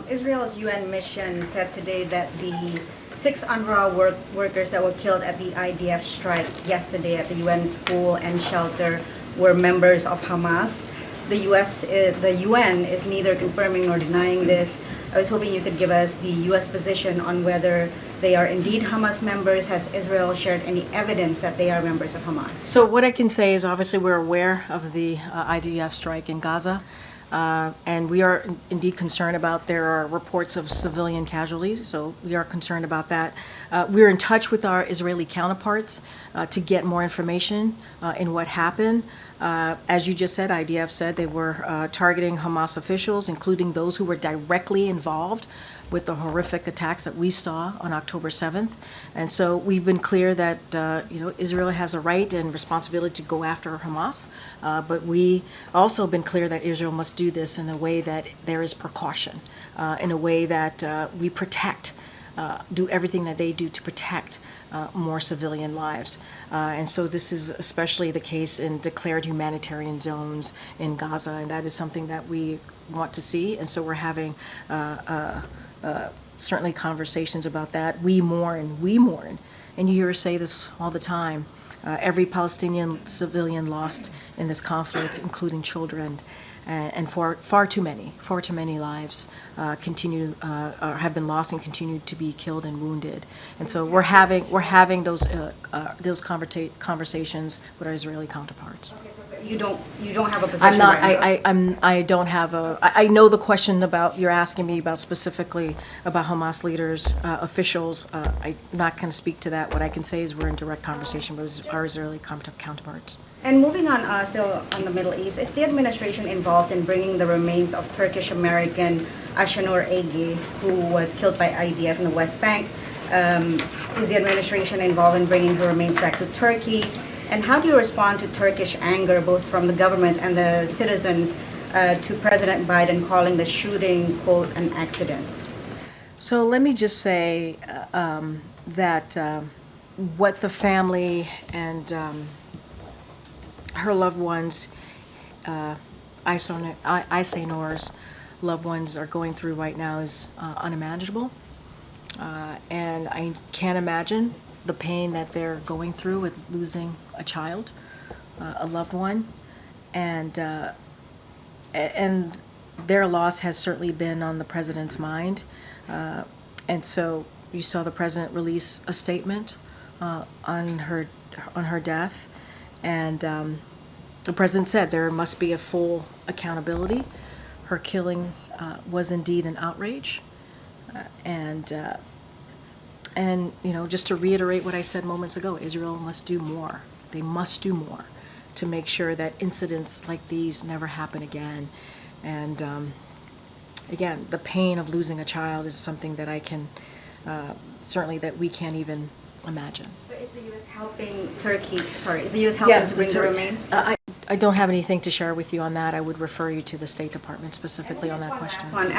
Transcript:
Israel's UN mission said today that the 6 UNRWA workers that were killed at the IDF strike yesterday at the UN school and shelter were members of Hamas. The UN is neither confirming nor denying this. I was hoping you could give us the U.S. position on whether they are indeed Hamas members. Has Israel shared any evidence that they are members of Hamas? So what I can say is obviously we're aware of the IDF strike in Gaza. And we are indeed concerned about, there are reports of civilian casualties, so we are concerned about that. We're in touch with our Israeli counterparts to get more information in what happened. As you just said, IDF said they were targeting Hamas officials, including those who were directly involved with the horrific attacks that we saw on October 7th. And so we've been clear that Israel has a right and responsibility to go after Hamas, but we also been clear that Israel must do this in a way that there is precaution, in a way that we protect, do everything that they do to protect more civilian lives. And so this is especially the case in declared humanitarian zones in Gaza, and that is something that we want to see. And so we're having certainly conversations about that. We mourn, and you hear us say this all the time. Every Palestinian civilian lost in this conflict, including children, and far too many lives have been lost and continue to be killed and wounded. And so we're having those conversations with our Israeli counterparts. Okay, so you don't have a position. I don't have a. I know the question about, you're asking me about specifically about Hamas leaders, officials. I'm not going to speak to that. What I can say is we're in direct conversation with our Israeli counterparts. And moving on, still on the Middle East, is the administration involved in bringing the remains of Turkish-American Ayşenur Ege, who was killed by IDF in the West Bank? Is the administration involved in bringing her remains back to Turkey? And how do you respond to Turkish anger, both from the government and the citizens, to President Biden calling the shooting, quote, an accident? So let me just say that what the family and her loved ones, Ayşenur's loved ones, are going through right now is unimaginable. And I can't imagine the pain that they're going through with losing a child, a loved one. And their loss has certainly been on the president's mind. And so you saw the president release a statement on her death. And the president said there must be a full accountability. Her killing was indeed an outrage. And just to reiterate what I said moments ago, Israel must do more. They must do more to make sure that incidents like these never happen again. And again, the pain of losing a child is something that I can, certainly that we can't even imagine. But is the U.S. helping Turkey? Sorry, is the U.S. helping to bring the remains? I don't have anything to share with you on that. I would refer you to the State Department specifically on that question. Last one.